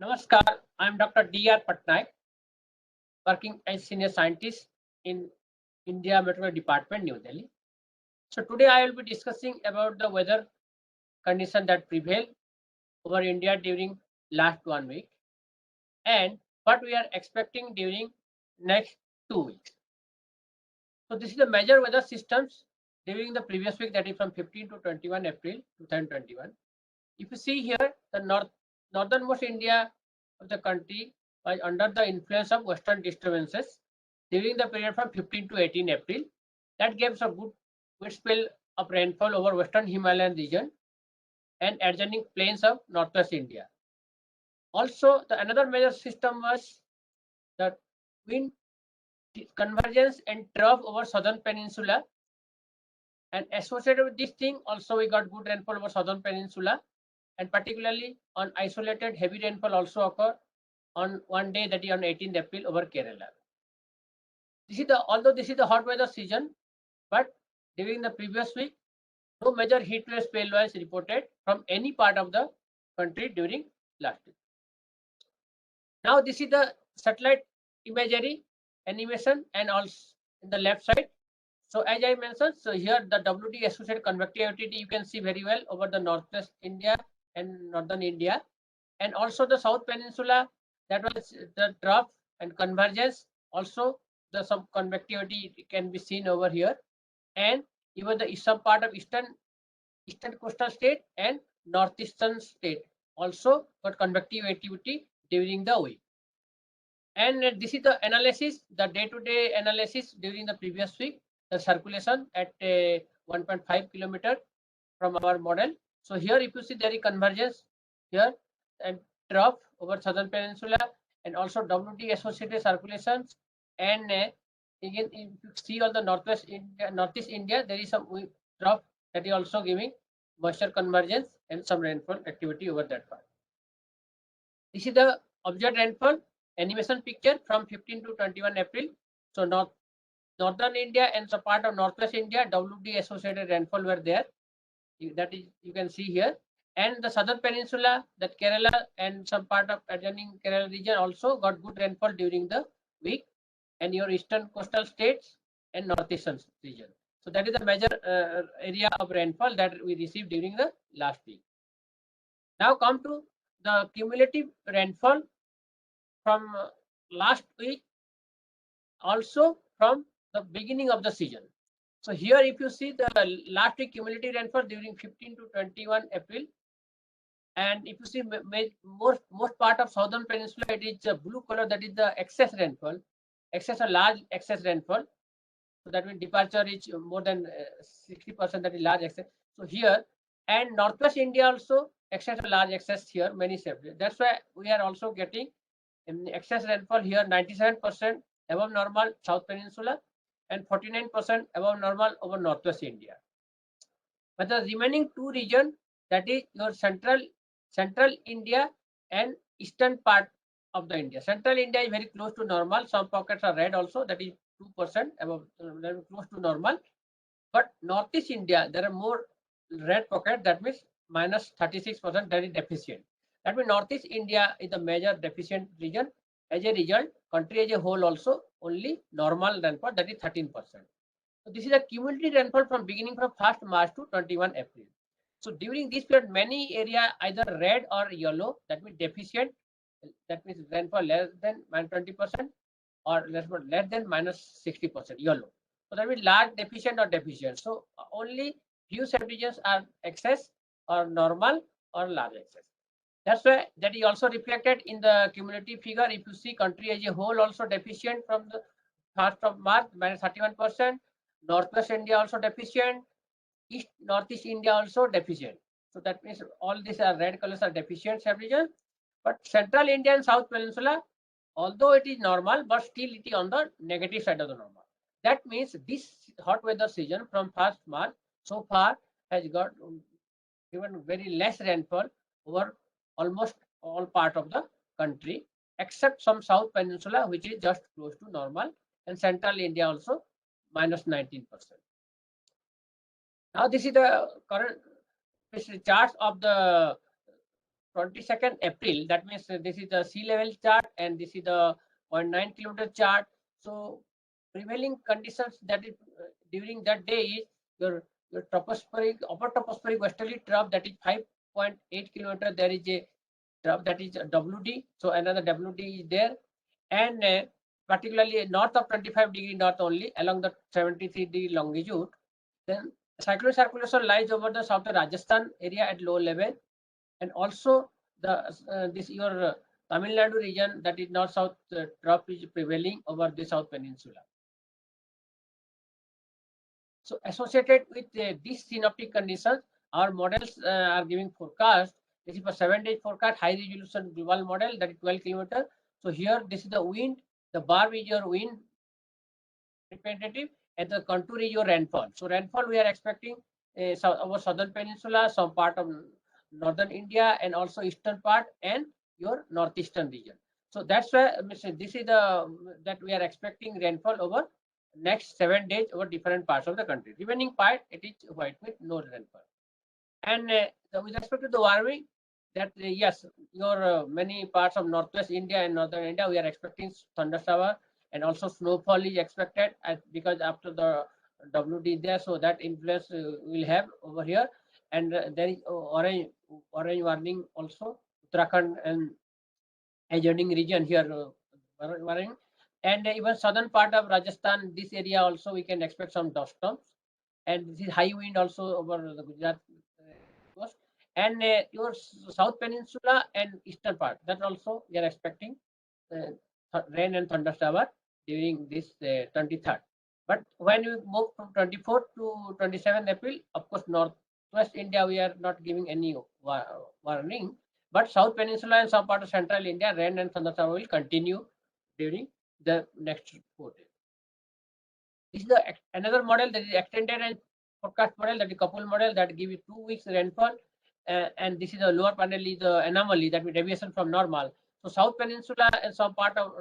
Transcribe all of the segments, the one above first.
Namaskar, I am Dr. D.R. Patnaik, working as senior scientist in India Meteorology Department, New Delhi. So today I will be discussing about the weather condition that prevail over India during last 1 week and what we are expecting during next 2 weeks. So this is the major weather systems during the previous week, that is from 15 to 21 April 2021. If you see here, the northernmost India of the country was under the influence of western disturbances during the period from 15 to 18 April. That gives a good spell of rainfall over western Himalayan region and adjoining plains of northwest India. Also, another major system was the wind convergence and trough over southern peninsula, and associated with this thing also we got good rainfall over southern peninsula, and particularly on isolated heavy rainfall also occur on one day, that is on 18th April over Kerala. Although this is the hot weather season, but during the previous week, no major heat wave spell was reported from any part of the country during last week. Now this is the satellite imagery animation, and also in the left side. So as I mentioned, so here the WD associated convective you can see very well over the northwest India and northern India, and also the south peninsula, that was the trough and convergence. Also the some convectivity can be seen over here, and even the eastern part of eastern coastal state and northeastern state also got convective activity during the week. And this is the analysis, the day-to-day analysis during the previous week, the circulation at 1.5 kilometer from our model. So here if you see there is convergence here and trough over southern peninsula, and also WD associated circulations, and again if you see all the northeast India, there is some trough that is also giving moisture convergence and some rainfall activity over that part. This is the observed rainfall animation picture from 15 to 21 April. So northern India and some part of northwest India, WD associated rainfall were there. That is, you can see here. And the southern peninsula, that Kerala and some part of adjoining Kerala region also got good rainfall during the week, and your eastern coastal states and northeastern region. So that is the major area of rainfall that we received during the last week. Now come to the cumulative rainfall from last week, also from the beginning of the season. So here if you see the last week cumulative rainfall during 15 to 21 April, and if you see most part of southern peninsula, it is a blue color, that is the excess rainfall, large excess rainfall. So that means departure is more than 60%, that is large excess. So here, and northwest India also excess large excess here, many separate. That's why we are also getting excess rainfall here, 97% above normal south peninsula and 49% above normal over northwest India. But the remaining two regions, that is your central India and eastern part of the India. Central India is very close to normal. Some pockets are red also, that is 2% above, close to normal. But northeast India, there are more red pocket, that means minus 36%, that is deficient. That means northeast India is the major deficient region. As a result, country as a whole also only normal rainfall, that is 13%. So this is a cumulative rainfall from beginning from 1st March to 21 April. So during this period, many area either red or yellow, that means deficient, that means rainfall less than minus 20% or less than minus 60%, yellow. So that means large deficient or deficient. So only few subdivisions are excess or normal or large excess. That's why that is also reflected in the cumulative figure. If you see country as a whole also deficient from the 1st of March, minus 31%. Northwest India also deficient. Northeast India also deficient. So that means all these are red colors are deficient subdivisions. But central India and South Peninsula, although it is normal, but still it is on the negative side of the normal. That means this hot weather season from 1st March so far has got given very less rainfall over almost all part of the country, except some South Peninsula, which is just close to normal, and central India also minus 19%. Now this is the current charts of the 22nd April, that means this is the sea level chart and this is the 0.9 kilometer chart. So prevailing conditions that is during that day is your tropospheric, upper tropospheric westerly trough, that is 5.8 kilometer. There is a trough that is WD. So another WD is there, and particularly north of 25° north only along the 73° longitude. Then cyclone circulation lies over the southern Rajasthan area at low level, and also the this your Tamil Nadu region, that is north south trough is prevailing over the South Peninsula. So associated with these synoptic conditions, our models are giving forecast. This is for 7-day forecast, high resolution global model, that is 12 kilometers. So here this is the wind, the bar is your wind representative, and the contour is your rainfall. So rainfall we are expecting our southern peninsula, some part of northern India, and also eastern part and your northeastern region. So that's why this is the that we are expecting rainfall over next 7 days over different parts of the country. Remaining part it is white with no rainfall. And with respect to the warming, that yes, your many parts of northwest India and northern India we are expecting thunder shower, and also snowfall is expected because after the WD there, so that influence will have over here. And there is orange warning also, Uttarakhand and adjoining region here, warning. And even southern part of Rajasthan, this area also we can expect some dust storms, and this is high wind also over the Gujarat coast, and your south peninsula and eastern part, that also we are expecting rain and thunder shower during this 23rd. But when we move from 24th to 27th April, of course, northwest India we are not giving any warning, but South Peninsula and some part of Central India, rain and thunder shower will continue during the next 4 days. This is the another model, that is extended and forecast model, that is couple model, that give you 2 weeks rainfall, and this is the lower panel is the anomaly, that means deviation from normal. So South Peninsula and some part of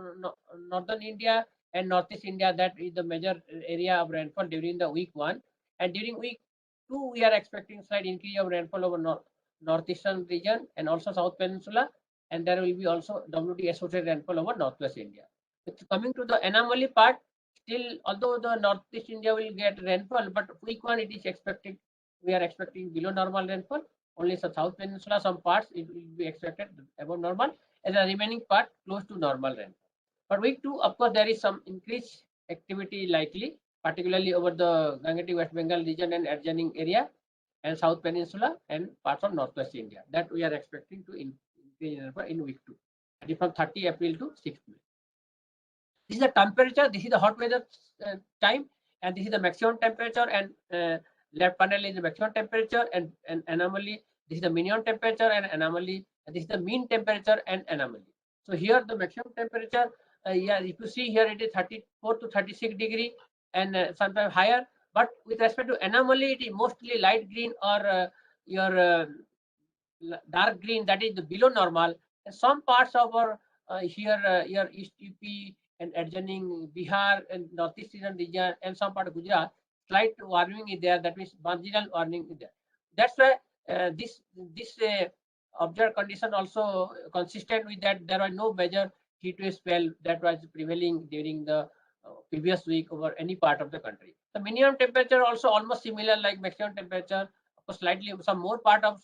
northern India and northeast India, that is the major area of rainfall during the week 1, and during week 2 we are expecting slight increase of rainfall over northeastern region and also South Peninsula, and there will be also WD associated rainfall over northwest India. It's coming to the anomaly part. Still, although the northeast India will get rainfall, but week 1 it is expected, we are expecting below normal rainfall. Only the South Peninsula, some parts it will be expected above normal, and the remaining part close to normal rainfall. But week 2, of course, there is some increased activity likely, particularly over the Gangetic West Bengal region and adjoining area, and South Peninsula and parts of northwest India. That we are expecting to increase rainfall in week 2, that is from 30 April to 6 May. This is the temperature, this is the hot weather time, and this is the maximum temperature, and left panel is the maximum temperature, and anomaly, this is the minimum temperature and anomaly, and this is the mean temperature and anomaly. So here the maximum temperature, yeah, if you see here it is 34 to 36 degree, and sometimes higher, but with respect to anomaly it is mostly light green or your dark green, that is the below normal, and some parts of our here East UP and adjoining Bihar and northeastern region and some part of Gujarat, slight warming is there, that means marginal warming is there. That's why this observed condition also consistent with that there was no major heat wave spell that was prevailing during the previous week over any part of the country. The minimum temperature also almost similar like maximum temperature, slightly some more part of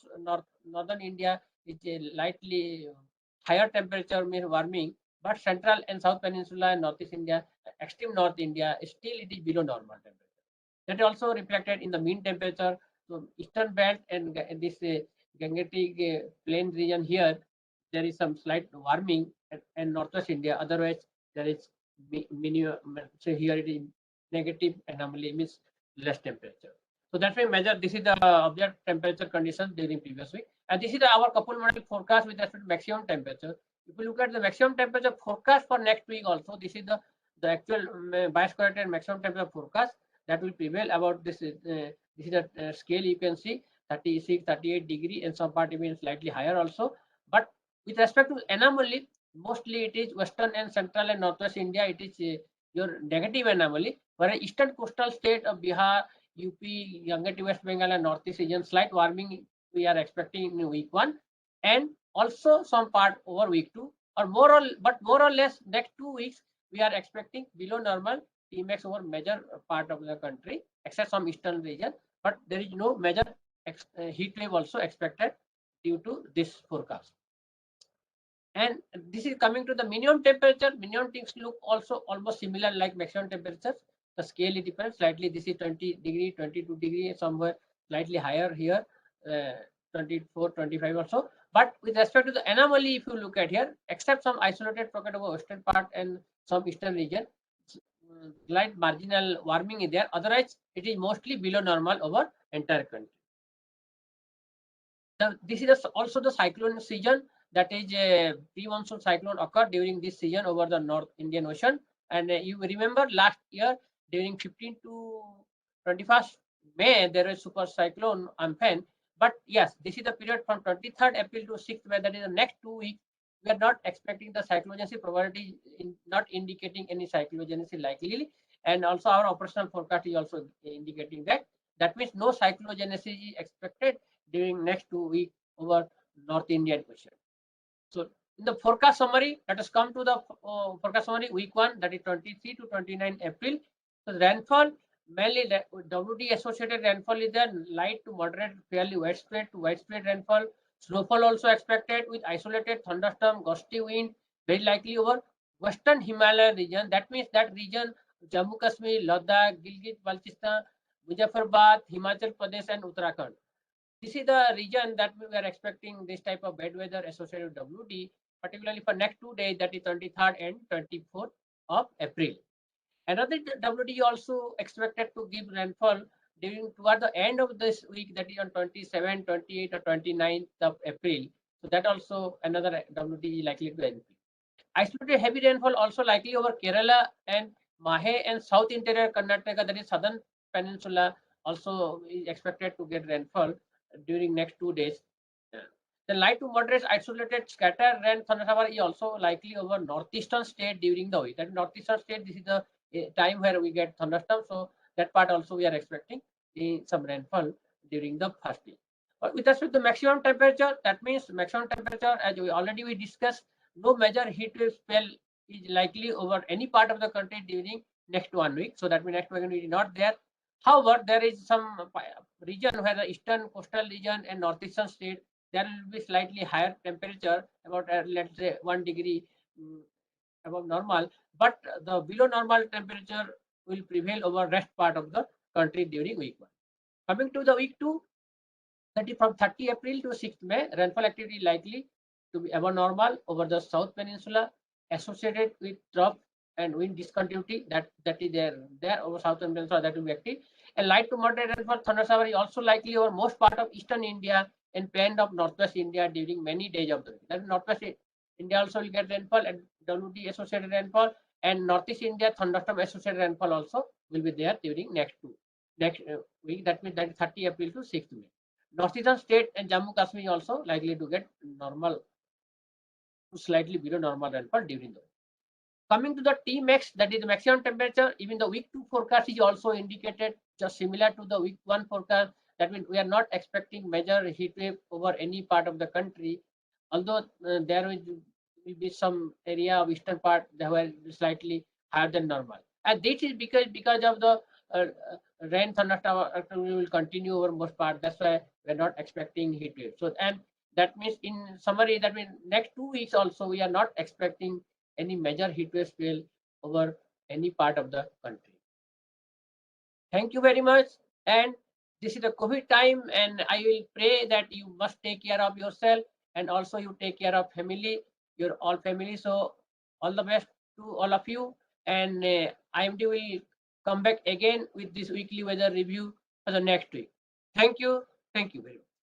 northern India is a lightly higher temperature means warming, but central and south peninsula and northeast India, extreme north India, still it is below normal temperature. That is also reflected in the mean temperature. So eastern belt and this Gangetic plain region here, there is some slight warming, and northwest India, otherwise there is minimum. So here it is negative anomaly, means less temperature. So that way measure, this is the observed temperature conditions during previous week, and this is our couple model forecast with respect to maximum temperature. If you look at the maximum temperature forecast for next week also, this is the actual bias corrected maximum temperature forecast that will prevail about this. This is the scale you can see 36, 38 degree, and some part even slightly higher also. But with respect to anomaly, mostly it is western and central and northwest India. It is your negative anomaly, whereas eastern coastal state of Bihar, UP, Gangetic West Bengal and northeast region, slight warming we are expecting in week 1, and also some part over week 2, or more or less next 2 weeks we are expecting below normal Tmax over major part of the country except some eastern region, but there is no major heat wave also expected due to this forecast. And this is coming to the minimum temperature. Minimum things look also almost similar like maximum temperatures. The scale it depends slightly. This is 20 degree, 22 degree, somewhere slightly higher here, 24, 25 or so. But with respect to the anomaly, if you look at here, except some isolated pocket of the western part and some eastern region, slight marginal warming is there. Otherwise, it is mostly below normal over entire country. This is also the cyclone season, that is a pre-monsoon cyclone occurred during this season over the North Indian Ocean. And you remember last year during 15 to 21st May there was super cyclone Amphan. But yes, this is the period from 23rd April to 6th May, that is the next 2 weeks. We are not expecting the cyclogenicity probability, not indicating any cyclogenicity likely, and also our operational forecast is also indicating that. That means no cyclogenicity is expected during next 2 weeks over North Indian Ocean. So in the forecast summary, let us come to the forecast summary week 1, that is 23 to 29 April. So the rainfall, mainly WD associated rainfall is there, light to moderate, fairly widespread to widespread rainfall. Snowfall also expected with isolated thunderstorm, gusty wind, very likely over western Himalaya region. That means that region, Jammu Kashmir, Ladakh, Gilgit, Baltistan, Muzaffarabad, Himachal Pradesh and Uttarakhand. This is the region that we are expecting this type of bad weather associated with WD, particularly for next 2 days, that is 23rd and 24th of April. Another WD also expected to give rainfall during toward the end of this week, that is on 27, 28 or 29th of April. So that also another WD is likely to NP. Isolated heavy rainfall also likely over Kerala and Mahe and South Interior Karnataka, that is Southern Peninsula, also is expected to get rainfall during next 2 days. The light to moderate isolated scattered rain thunderstorm is also likely over northeastern state during the week. That northeastern state, this is the time where we get thunderstorm. So that part also we are expecting some rainfall during the first week. But with respect to the maximum temperature, that means maximum temperature, as we discussed, no major heat wave spell is likely over any part of the country during next 1 week. So that means next 1 week is not there. However, there is some region where the eastern coastal region and northeastern state, there will be slightly higher temperature, about let's say 1 degree above normal, but the below normal temperature will prevail over rest part of the country during week 1. Coming to the week 2, that is from 30 April to 6th May, rainfall activity likely to be above normal over the South Peninsula, associated with trough and wind discontinuity, that is there over Southern Peninsula, that will be active. And light to moderate rainfall thunderstorm is also likely over most part of eastern India and plain of northwest India during many days of the week. That is northwest India also will get rainfall and WD associated rainfall, and northeast India thunderstorm associated rainfall also will be there during next week. That means that is 30 April to 6th May. Northeastern state and Jammu Kashmir also likely to get normal, slightly below normal rainfall during the week. Coming to the Tmax, that is the maximum temperature, even the week 2 forecast is also indicated just similar to the week 1 forecast. That means we are not expecting major heat wave over any part of the country, although there will be some area of eastern part that were slightly higher than normal. And this is because of the rain thunderstorm will continue over most part. That's why we're not expecting heat wave. So, and that means in summary, that means next 2 weeks also we are not expecting any major heat wave spell over any part of the country. Thank you very much. And this is the COVID time, and I will pray that you must take care of yourself, and also you take care of family, your all family. So all the best to all of you. And IMD will come back again with this weekly weather review for the next week. Thank you. Thank you very much.